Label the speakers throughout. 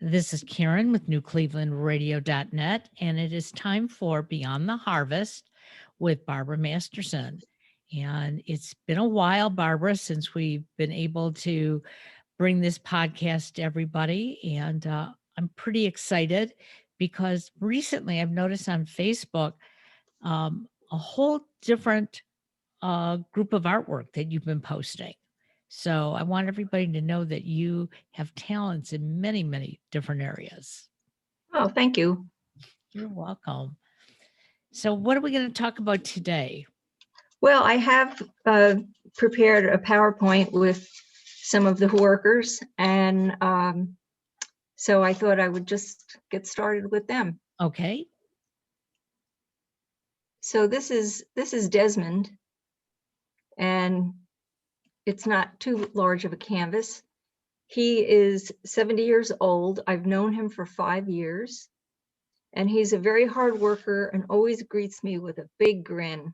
Speaker 1: This is Karen with NewClevelandRadio.net, and it is time for Beyond the Harvest with Barbara Masterson. And it's been a while, Barbara, since we've been able to bring this podcast to everybody. And I'm pretty excited because recently I've noticed on Facebook a whole different group of artwork that you've been posting. So I want everybody to know that you have talents in many, many different areas.
Speaker 2: Oh, thank you.
Speaker 1: You're welcome. So what are we going to talk about today?
Speaker 2: Well, I have prepared a PowerPoint with some of the workers, and so I thought I would just get started with them.
Speaker 1: Okay.
Speaker 2: So this is Desmond, and it's not too large of a canvas. He is 70 years old. I've known him for 5 years, and he's a very hard worker and always greets me with a big grin.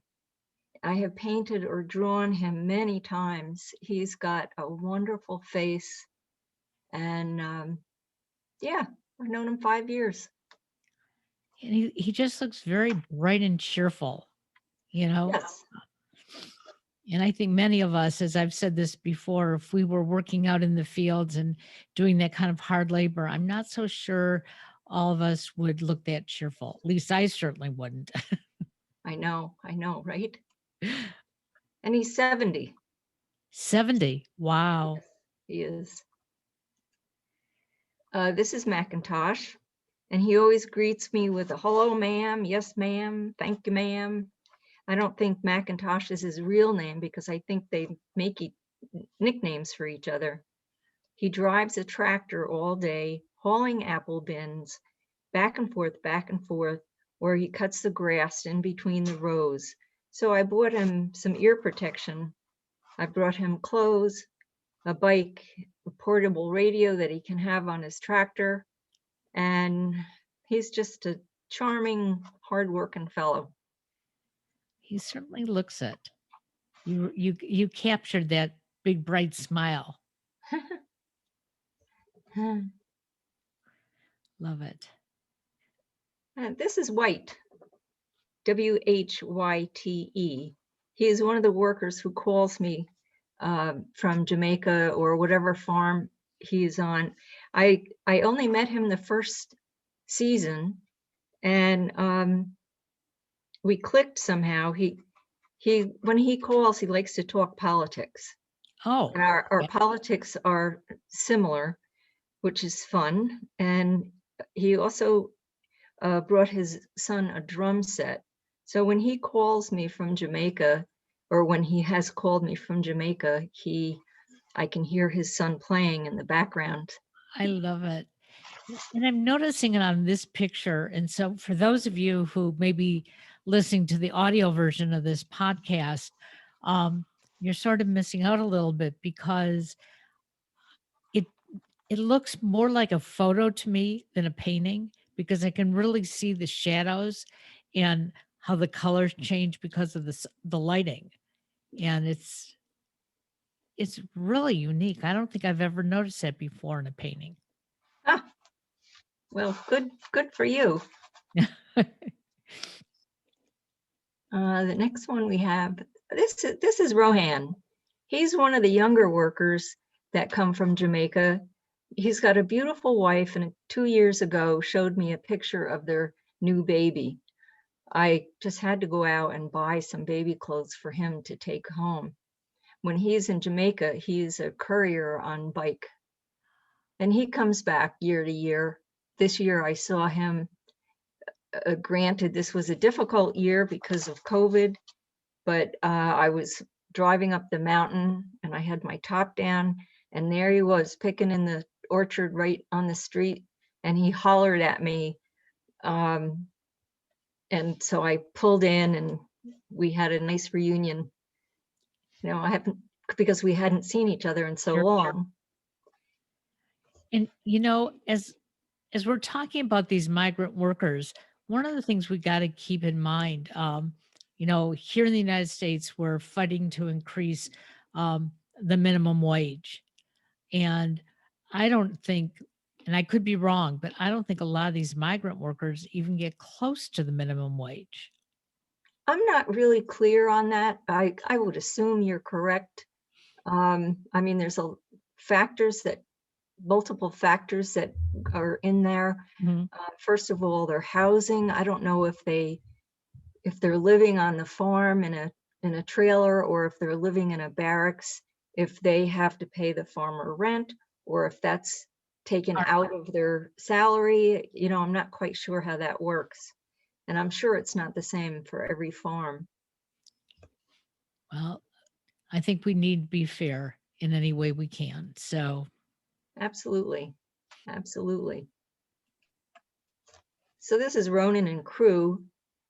Speaker 2: I have painted or drawn him many times. He's got a wonderful face, and yeah, I've known him 5 years.
Speaker 1: And he just looks very bright and cheerful, you know?
Speaker 2: Yes.
Speaker 1: And I think many of us, as I've said this before, if we were working out in the fields and doing that kind of hard labor, I'm not so sure all of us would look that cheerful. At least I certainly wouldn't.
Speaker 2: I know, right? And he's 70.
Speaker 1: 70. Wow.
Speaker 2: Yes, he is. This is Macintosh, and he always greets me with a hello, ma'am, yes, ma'am, thank you, ma'am. I don't think Macintosh is his real name because I think they make nicknames for each other. He drives a tractor all day, hauling apple bins back and forth, where he cuts the grass in between the rows. So I bought him some ear protection. I brought him clothes, a bike, a portable radio that he can have on his tractor, and he's just a charming, hardworking fellow.
Speaker 1: He certainly looks it. You captured that big bright smile. Love it.
Speaker 2: This is White, Whyte. He is one of the workers who calls me from Jamaica or whatever farm he's on. I only met him the first season, and we clicked somehow. He when he calls, he likes to talk politics.
Speaker 1: Oh,
Speaker 2: and our politics are similar, which is fun. And he also brought his son a drum set. So when he calls me from Jamaica, or when he has called me from Jamaica, I can hear his son playing in the background.
Speaker 1: I love it. And I'm noticing it on this picture. And so for those of you who may be listening to the audio version of this podcast, you're sort of missing out a little bit because it looks more like a photo to me than a painting, because I can really see the shadows and how the colors change because of the lighting. And it's really unique. I don't think I've ever noticed that before in a painting.
Speaker 2: Ah, well, good for you. The next one we have, this is Rohan. He's one of the younger workers that come from Jamaica. He's got a beautiful wife, and 2 years ago showed me a picture of their new baby. I just had to go out and buy some baby clothes for him to take home. When he's in Jamaica, he's a courier on bike, and he comes back year to year. This year I saw him. Granted, this was a difficult year because of COVID, but I was driving up the mountain and I had my top down, and there he was picking in the orchard right on the street, and he hollered at me. And so I pulled in and we had a nice reunion. I haven't, because we hadn't seen each other in so long.
Speaker 1: And as we're talking about these migrant workers, one of the things we got to keep in mind, here in the United States, we're fighting to increase the minimum wage. And I don't think And I could be wrong, but I don't think a lot of these migrant workers even get close to the minimum wage.
Speaker 2: I'm not really clear on that. I would assume you're correct. I mean, there's factors that multiple factors that are in there.
Speaker 1: Mhm.
Speaker 2: First of all, their housing. I don't know if they're living on the farm in a trailer, or if they're living in a barracks, if they have to pay the farmer rent, or if that's taken out of their salary. You know, I'm not quite sure how that works. And I'm sure it's not the same for every farm.
Speaker 1: Well, I think we need to be fair in any way we can. So,
Speaker 2: Absolutely. Absolutely. So this is Ronan and crew.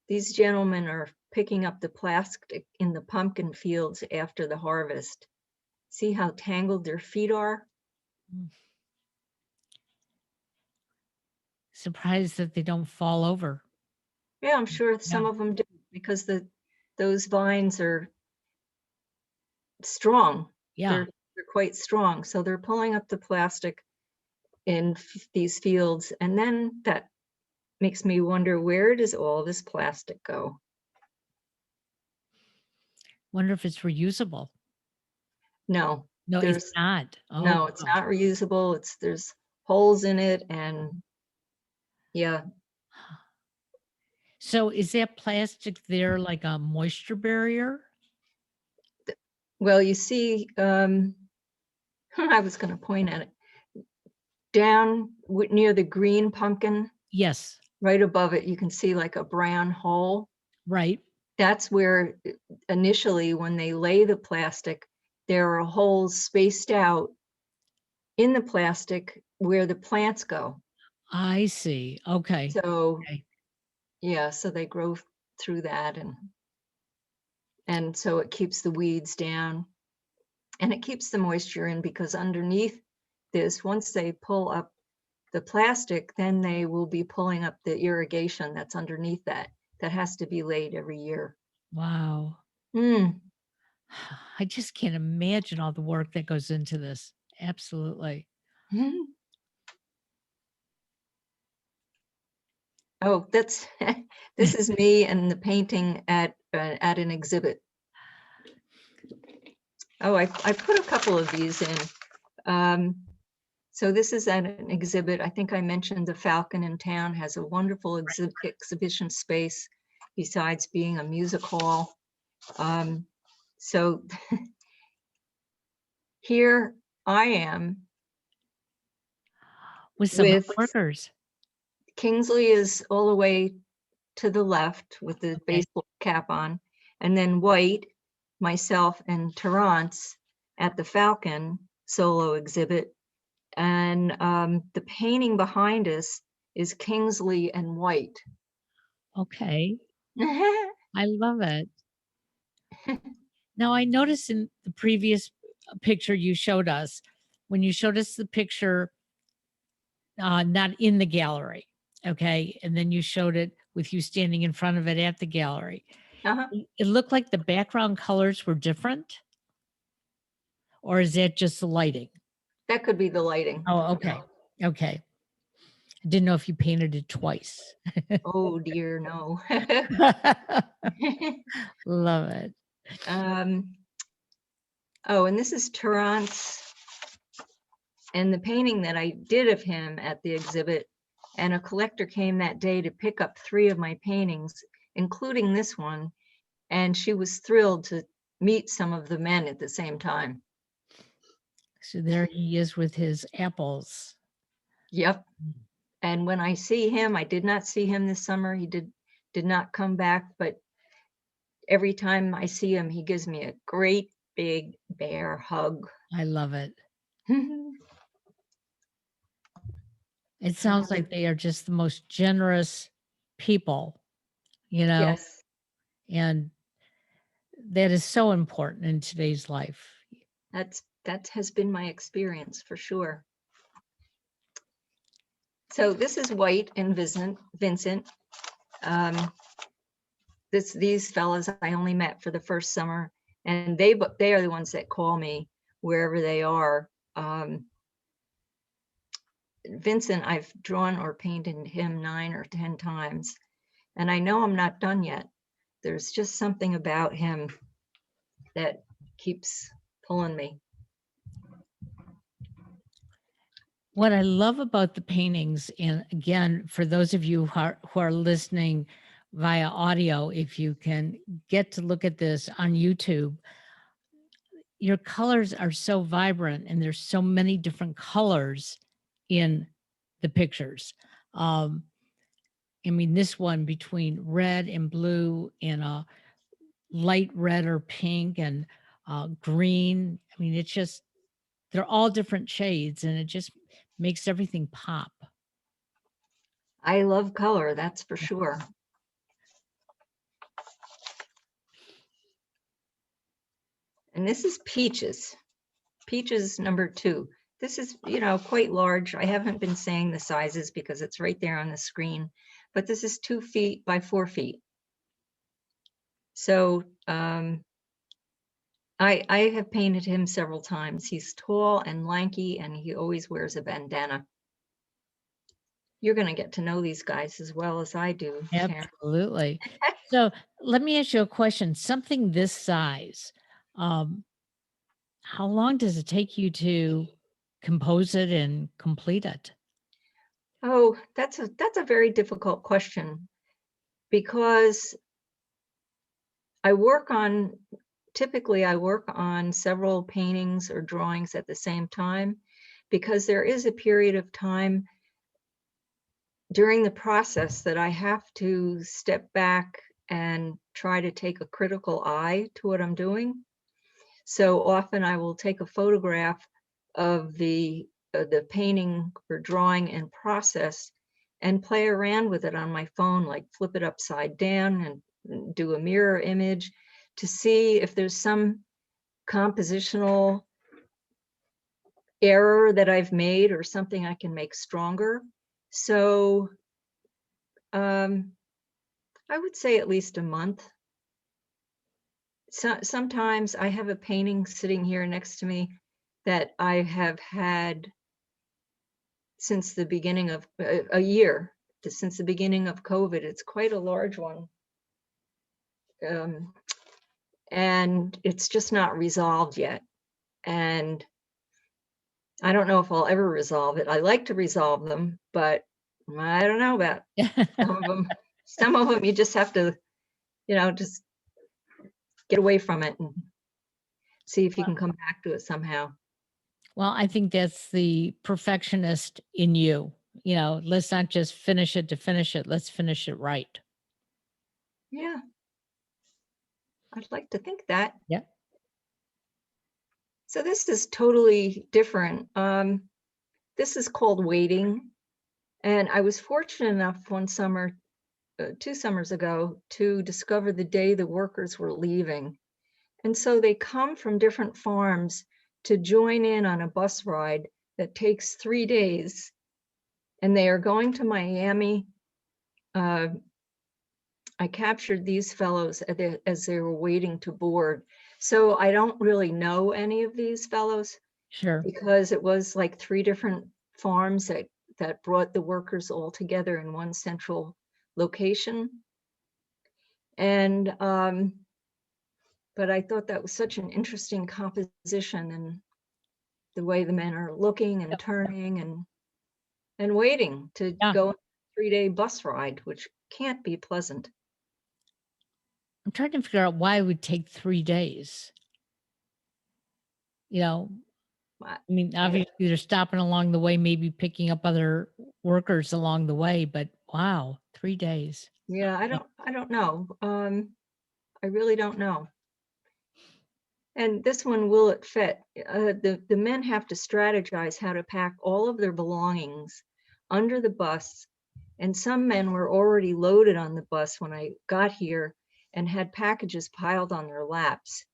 Speaker 2: These gentlemen are picking up the plastic in the pumpkin fields after the harvest. See how tangled their feet are?
Speaker 1: surprised that they don't fall over.
Speaker 2: Yeah, I'm sure some
Speaker 1: Yeah.
Speaker 2: of them do, because those vines are strong.
Speaker 1: Yeah.
Speaker 2: They're quite strong. So they're pulling up the plastic in these fields, and then that makes me wonder, where does all this plastic go?
Speaker 1: Wonder if it's reusable.
Speaker 2: No,
Speaker 1: No, it's
Speaker 2: there's
Speaker 1: not. Oh,
Speaker 2: no, it's
Speaker 1: gosh.
Speaker 2: not reusable. There's holes in it, and yeah.
Speaker 1: So is that plastic there like a moisture barrier?
Speaker 2: Well, you see, I was going to point at it down near the green pumpkin,
Speaker 1: Yes.
Speaker 2: right above it, you can see like a brown hole.
Speaker 1: Right.
Speaker 2: That's where initially, when they lay the plastic, there are holes spaced out in the plastic where the plants go.
Speaker 1: I see. Okay.
Speaker 2: So
Speaker 1: Okay.
Speaker 2: yeah, so they grow through that, and so it keeps the weeds down, and it keeps the moisture in, because underneath this, once they pull up the plastic, then they will be pulling up the irrigation that's underneath that has to be laid every year.
Speaker 1: Wow.
Speaker 2: Mm.
Speaker 1: I just can't imagine all the work that goes into this. Absolutely.
Speaker 2: Oh, that's this is me and the painting at an exhibit. Oh, I put a couple of these in. So this is at an exhibit. I think I mentioned the Falcon in town has a wonderful exhibition space besides being a music hall. So here I am
Speaker 1: With some of
Speaker 2: with
Speaker 1: the workers.
Speaker 2: Kingsley is all the way to the left with the
Speaker 1: Okay.
Speaker 2: baseball cap on, and then White, myself, and Terrance at the Falcon solo exhibit. And the painting behind us is Kingsley and White.
Speaker 1: Okay. I love it. Now, I noticed in the previous picture you showed us, when you showed us the picture, not in the gallery, okay, and then you showed it with you standing in front of it at the gallery.
Speaker 2: Uh-huh.
Speaker 1: It looked like the background colors were different? Or is that just the lighting?
Speaker 2: That could be the lighting.
Speaker 1: Oh, okay. Okay. I didn't know if you painted it twice.
Speaker 2: Oh dear, no.
Speaker 1: Love it.
Speaker 2: Oh, and this is Terrance, and the painting that I did of him at the exhibit, and a collector came that day to pick up 3 of my paintings, including this one, and she was thrilled to meet some of the men at the same time.
Speaker 1: So there he is with his apples.
Speaker 2: Yep. And when I see him, I did not see him this summer. He did not come back, but every time I see him, he gives me a great big bear hug.
Speaker 1: I love it. It sounds like they are just the most generous people, you know,
Speaker 2: Yes,
Speaker 1: and that is so important in today's life.
Speaker 2: that has been my experience for sure. So this is White and Vincent. These fellas I only met for the first summer, and they are the ones that call me wherever they are. Vincent, I've drawn or painted him 9 or 10 times, and I know I'm not done yet. There's just something about him that keeps pulling me.
Speaker 1: What I love about the paintings, and again, for those of you who are listening via audio, if you can get to look at this on YouTube, your colors are so vibrant and there's so many different colors in the pictures. Um, I mean, this one between red and blue and a light red or pink and green. I mean, it's just, they're all different shades and it just makes everything pop.
Speaker 2: I love color, that's for sure. And this is Peaches. Peaches number 2. This is, quite large. I haven't been saying the sizes because it's right there on the screen, but this is 2 feet by 4 feet. So I have painted him several times. He's tall and lanky, and he always wears a bandana. You're going to get to know these guys as well as I do, Karen.
Speaker 1: Absolutely. So let me ask you a question. Something this size, um, how long does it take you to compose it and complete it?
Speaker 2: Oh, that's a very difficult question, because typically I work on several paintings or drawings at the same time, because there is a period of time during the process that I have to step back and try to take a critical eye to what I'm doing. So often I will take a photograph of the painting or drawing in process and play around with it on my phone, like flip it upside down and do a mirror image to see if there's some compositional error that I've made or something I can make stronger. So I would say at least a month. Sometimes I have a painting sitting here next to me that I have had since the beginning of a year, since the beginning of COVID. It's quite a large one. And it's just not resolved yet. And I don't know if I'll ever resolve it. I like to resolve them, but I don't know about some of them. Some of them you just have to, just get away from it and see if you can come back to it somehow.
Speaker 1: Well, I think that's the perfectionist in you. Let's not just finish it to finish it. Let's finish it right.
Speaker 2: Yeah, I'd like to think that.
Speaker 1: Yeah.
Speaker 2: So this is totally different. This is called Waiting. And I was fortunate enough one summer, 2 summers ago, to discover the day the workers were leaving. And so they come from different farms to join in on a bus ride that takes 3 days. And they are going to Miami. I captured these fellows as they were waiting to board. So I don't really know any of these fellows,
Speaker 1: Sure.
Speaker 2: because it was like 3 different farms that brought the workers all together in one central location. And but I thought that was such an interesting composition, and the way the men are looking and turning and waiting to
Speaker 1: Yeah.
Speaker 2: go on a 3-day bus ride, which can't be pleasant.
Speaker 1: I'm trying to figure out why it would take 3 days. I mean, obviously they're stopping along the way, maybe picking up other workers along the way, but wow, 3 days.
Speaker 2: Yeah, I don't know. I really don't know. And this one, will it fit? The men have to strategize how to pack all of their belongings under the bus. And some men were already loaded on the bus when I got here and had packages piled on their laps.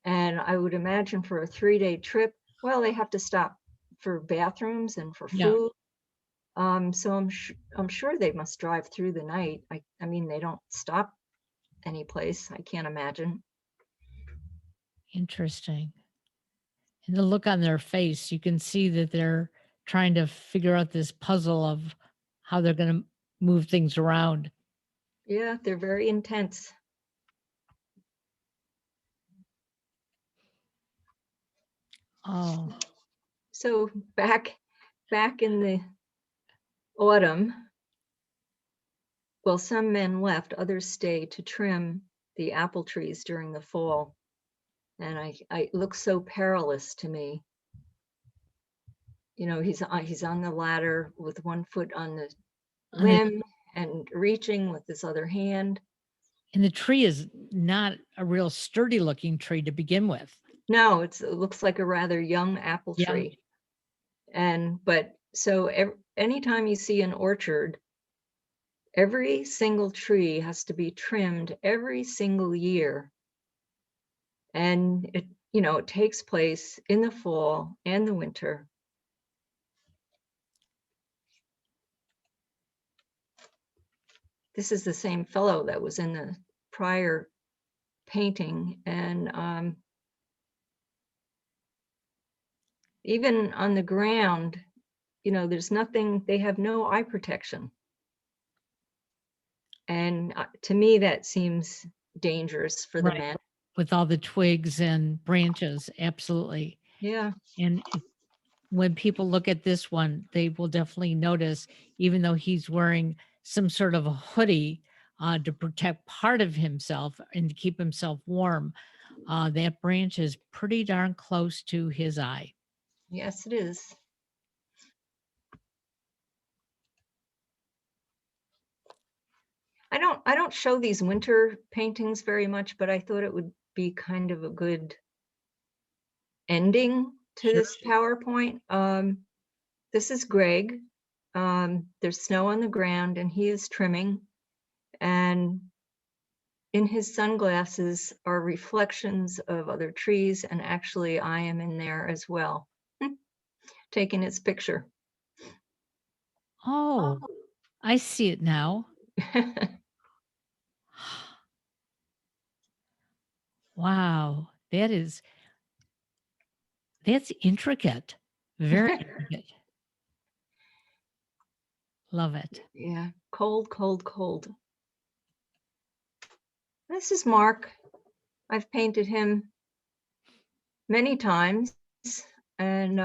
Speaker 2: And I would imagine for a 3-day trip, well, they have to stop for bathrooms and for
Speaker 1: Yeah.
Speaker 2: food. So I'm sure they must drive through the night. I mean, they don't stop any place, I can't imagine.
Speaker 1: Interesting. And the look on their face, you can see that they're trying to figure out this puzzle of how they're going to move things around.
Speaker 2: Yeah, they're very intense.
Speaker 1: Oh,
Speaker 2: So back in the autumn, well, some men left, others stayed to trim the apple trees during the fall. And I it looks so perilous to me. You know, he's on the ladder with one foot on the
Speaker 1: and the,
Speaker 2: limb and reaching with his other hand.
Speaker 1: and the tree is not a real sturdy looking tree to begin with.
Speaker 2: No, it looks like a rather young apple
Speaker 1: Yeah.
Speaker 2: tree. But so anytime you see an orchard, every single tree has to be trimmed every single year. And it takes place in the fall and the winter. This is the same fellow that was in the prior painting. And even on the ground, there's nothing, they have no eye protection. And to me, that seems dangerous for the
Speaker 1: Right.
Speaker 2: men.
Speaker 1: With all the twigs and branches. Absolutely.
Speaker 2: Yeah.
Speaker 1: And when people look at this one, they will definitely notice, even though he's wearing some sort of a hoodie to protect part of himself and to keep himself warm, that branch is pretty darn close to his eye.
Speaker 2: Yes, it is. I don't show these winter paintings very much, but I thought it would be kind of a good ending to
Speaker 1: Sure.
Speaker 2: this PowerPoint. This is Greg. There's snow on the ground and he is trimming, and in his sunglasses are reflections of other trees, and actually I am in there as well, taking his picture.
Speaker 1: Oh, I see it now. Wow. That's intricate. Very intricate. Love it.
Speaker 2: Yeah, cold, cold, cold. This is Mark. I've painted him many times, and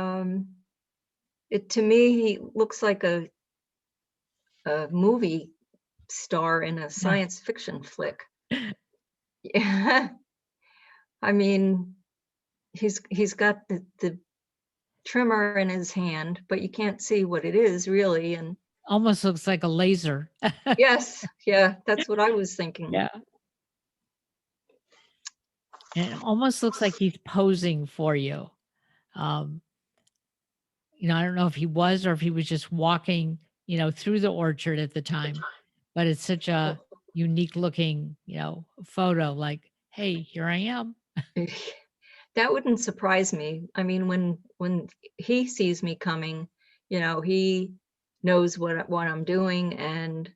Speaker 2: to me, he looks like a movie star in a
Speaker 1: Yeah.
Speaker 2: science fiction flick. Yeah, I mean, he's got the trimmer in his hand, but you can't see what it is really. And
Speaker 1: Almost looks like a laser.
Speaker 2: yes, yeah, that's what I was thinking.
Speaker 1: Yeah. And it almost looks like he's posing for you. Um, I don't know if he was or if he was just walking, through the orchard at the time, but it's such a unique looking, photo like, hey, here I am.
Speaker 2: That wouldn't surprise me. I mean, when he sees me coming, he knows what I'm doing, and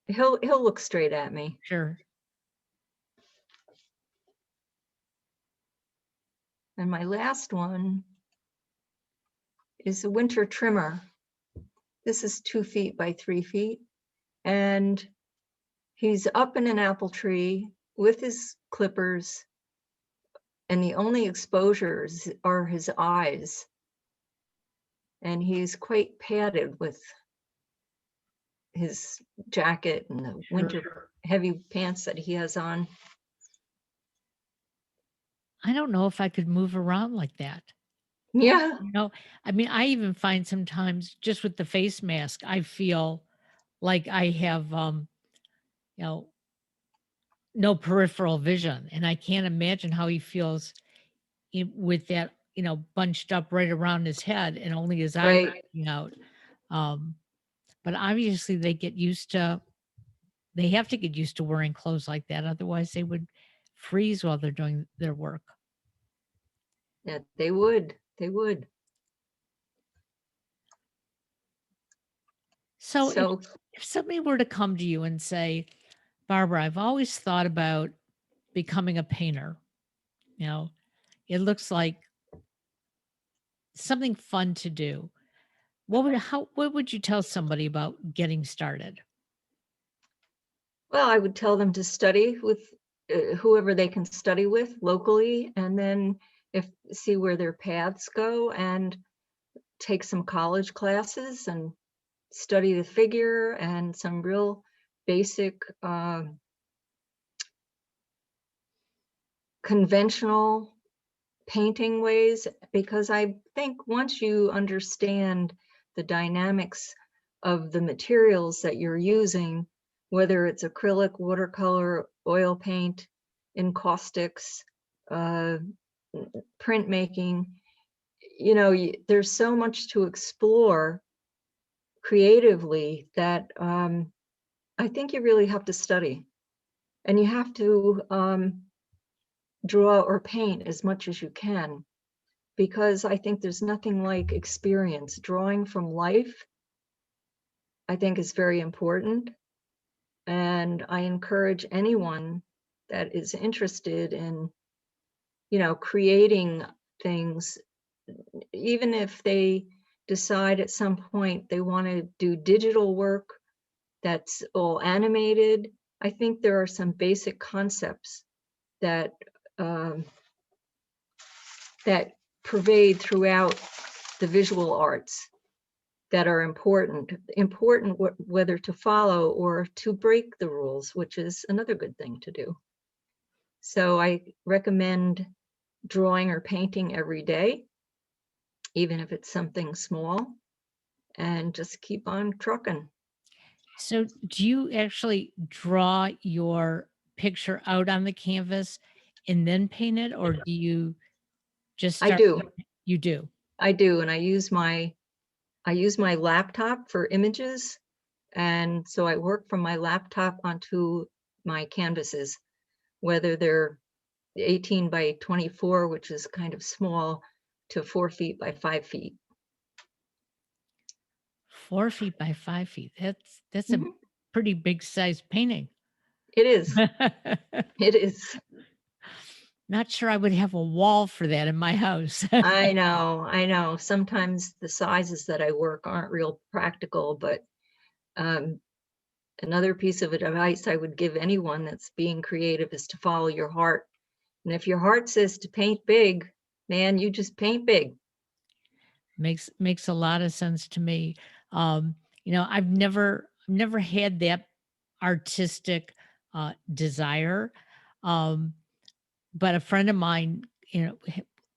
Speaker 2: he'll look straight at me.
Speaker 1: Sure.
Speaker 2: And my last one is a winter trimmer. This is 2 feet by 3 feet, and he's up in an apple tree with his clippers, and the only exposures are his eyes. And he's quite padded with his jacket and the winter heavy pants that he has on.
Speaker 1: I don't know if I could move around like that.
Speaker 2: Yeah,
Speaker 1: I mean, I even find sometimes just with the face mask, I feel like I have, you know, no peripheral vision. And I can't imagine how he feels with that, bunched up right around his head and only his eyes
Speaker 2: right.
Speaker 1: sticking out. Um, but obviously they have to get used to wearing clothes like that. Otherwise they would freeze while they're doing their work.
Speaker 2: Yeah, they would. They would.
Speaker 1: So
Speaker 2: So
Speaker 1: if somebody were to come to you and say, Barbara, I've always thought about becoming a painter. You know, it looks like something fun to do. What would you tell somebody about getting started?
Speaker 2: Well, I would tell them to study with whoever they can study with locally, and then if see where their paths go, and take some college classes and study the figure and some real basic conventional painting ways, because I think once you understand the dynamics of the materials that you're using, whether it's acrylic, watercolor, oil paint, encaustics, uh, printmaking, there's so much to explore creatively that I think you really have to study, and you have to draw or paint as much as you can, because I think there's nothing like experience. Drawing from life, I think, is very important. And I encourage anyone that is interested in, creating things, even if they decide at some point they want to do digital work that's all animated. I think there are some basic concepts that um, that pervade throughout the visual arts that are important whether to follow or to break the rules, which is another good thing to do. So I recommend drawing or painting every day, even if it's something small, and just keep on trucking.
Speaker 1: So, do you actually draw your picture out on the canvas and then paint it, or do you just
Speaker 2: I
Speaker 1: start?
Speaker 2: do.
Speaker 1: You do.
Speaker 2: I do, and I use my laptop for images, and so I work from my laptop onto my canvases, whether they're 18 by 24, which is kind of small, to 4 feet by 5 feet.
Speaker 1: 4 feet by 5 feet. That's a
Speaker 2: Mhm.
Speaker 1: pretty big size painting.
Speaker 2: It is. It is.
Speaker 1: Not sure I would have a wall for that in my house.
Speaker 2: I know. I know. Sometimes the sizes that I work aren't real practical, but um, another piece of advice I would give anyone that's being creative is to follow your heart. And if your heart says to paint big, man, you just paint big.
Speaker 1: Makes a lot of sense to me. I've never had that artistic desire. Um, but a friend of mine,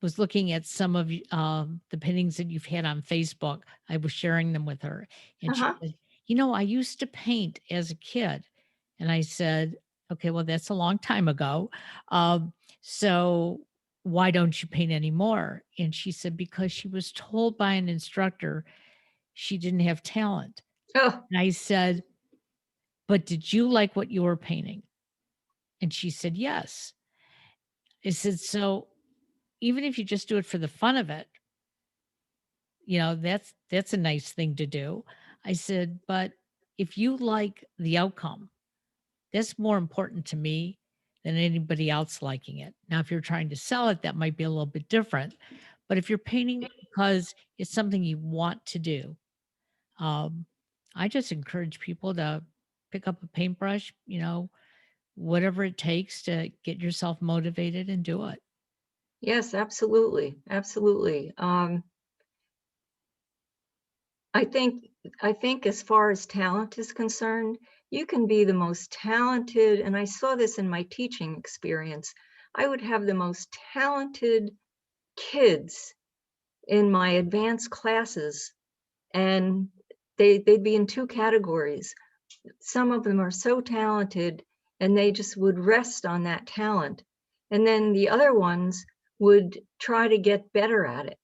Speaker 1: was looking at some of the paintings that you've had on Facebook. I was sharing them with her, and she
Speaker 2: Uh-huh.
Speaker 1: said, I used to paint as a kid. And I said, okay, well, that's a long time ago. Um, so why don't you paint anymore? And she said, because she was told by an instructor she didn't have talent.
Speaker 2: Oh,
Speaker 1: And I said, but did you like what you were painting? And she said, yes. I said, so even if you just do it for the fun of it, that's a nice thing to do. I said, but if you like the outcome, that's more important to me than anybody else liking it. Now, if you're trying to sell it, that might be a little bit different. But if you're painting because it's something you want to do, um, I just encourage people to pick up a paintbrush, whatever it takes to get yourself motivated and do it.
Speaker 2: yes, absolutely. Absolutely. I think I think as far as talent is concerned, you can be the most talented, and I saw this in my teaching experience. I would have the most talented kids in my advanced classes, and they'd be in two categories. Some of them are so talented and they just would rest on that talent. And then the other ones would try to get better at it.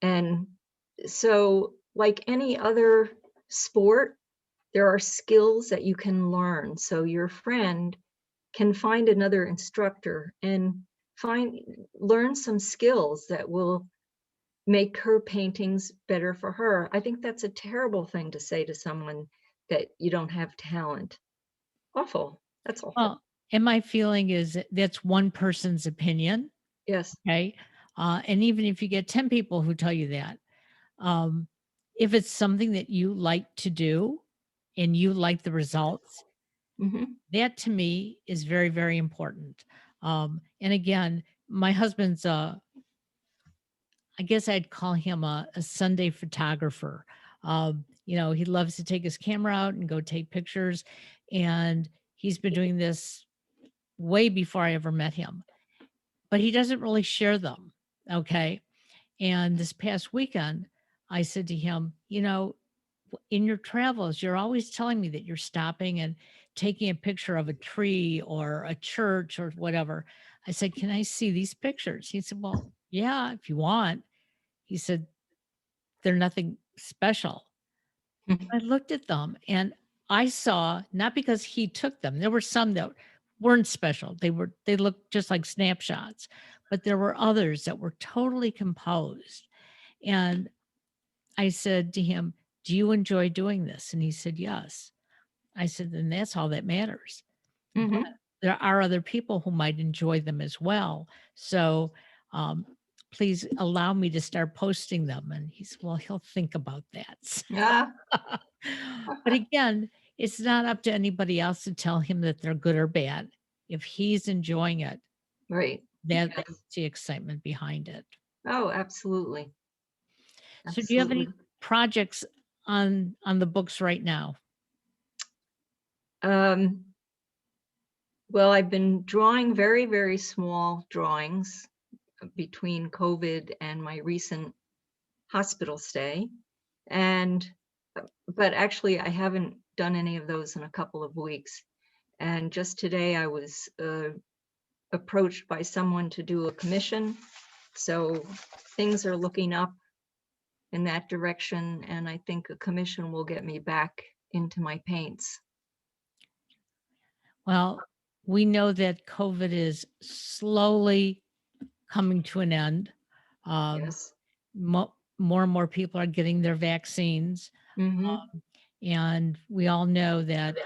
Speaker 2: And so, like any other sport, there are skills that you can learn. So your friend can find another instructor and find learn some skills that will make her paintings better for her. I think that's a terrible thing to say to someone, that you don't have talent. Awful. That's awful.
Speaker 1: Well, and my feeling is that that's one person's opinion.
Speaker 2: Yes.
Speaker 1: Okay. And even if you get 10 people who tell you that, um, if it's something that you like to do and you like the results,
Speaker 2: Mhm.
Speaker 1: that to me is very, very important. And again, my husband's I guess I'd call him a Sunday photographer. He loves to take his camera out and go take pictures. And he's been doing this way before I ever met him, but he doesn't really share them. Okay. And this past weekend, I said to him, in your travels, you're always telling me that you're stopping and taking a picture of a tree or a church or whatever. I said, can I see these pictures? He said, well, yeah, if you want. He said, they're nothing special. I looked at them and I saw, not because he took them, there were some that weren't special. They looked just like snapshots, but there were others that were totally composed. And I said to him, "Do you enjoy doing this?" And he said, "Yes." I said, "Then that's all that matters." But
Speaker 2: Mhm.
Speaker 1: there are other people who might enjoy them as well. So, um, please allow me to start posting them. And he said, "Well, he'll think about that."
Speaker 2: Yeah.
Speaker 1: But again, it's not up to anybody else to tell him that they're good or bad. If he's enjoying it,
Speaker 2: Right.
Speaker 1: that's
Speaker 2: Yes.
Speaker 1: the excitement behind it.
Speaker 2: Oh, absolutely.
Speaker 1: So do you have
Speaker 2: Absolutely.
Speaker 1: any projects on the books right now?
Speaker 2: Um, well, I've been drawing very, very small drawings between COVID and my recent hospital stay. And but actually I haven't done any of those in a couple of weeks. And just today I was approached by someone to do a commission. So things are looking up in that direction, and I think a commission will get me back into my paints.
Speaker 1: Well, we know that COVID is slowly coming to an end. Um,
Speaker 2: Yes.
Speaker 1: more and more people are getting their vaccines.
Speaker 2: Hmm.
Speaker 1: And we all know that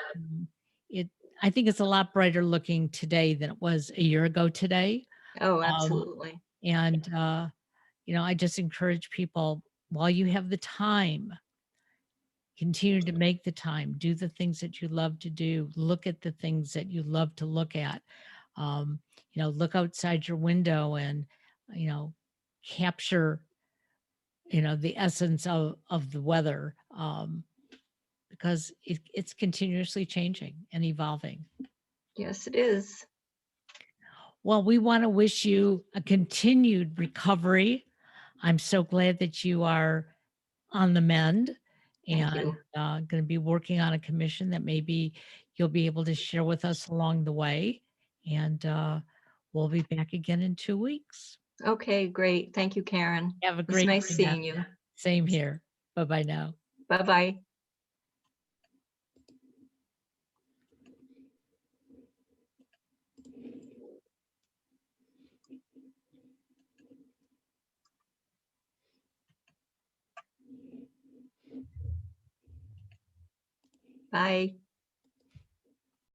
Speaker 1: it, I think it's a lot brighter looking today than it was a year ago today.
Speaker 2: Oh,
Speaker 1: Um,
Speaker 2: absolutely.
Speaker 1: and, I just encourage people while you have the time, continue to make the time, do the things that you love to do, look at the things that you love to look at. Um, look outside your window and, you know, capture, the essence of the weather. Because it's continuously changing and evolving.
Speaker 2: Yes, it is.
Speaker 1: Well, we want to wish you a continued recovery. I'm so glad that you are on the mend
Speaker 2: Thank
Speaker 1: and
Speaker 2: you.
Speaker 1: going to be working on a commission that maybe you'll be able to share with us along the way. And we'll be back again in 2 weeks.
Speaker 2: Okay, great. Thank you, Karen.
Speaker 1: Have a
Speaker 2: It was
Speaker 1: great
Speaker 2: nice
Speaker 1: day now.
Speaker 2: seeing you.
Speaker 1: Same here. Bye bye now.
Speaker 2: Bye-bye. Bye.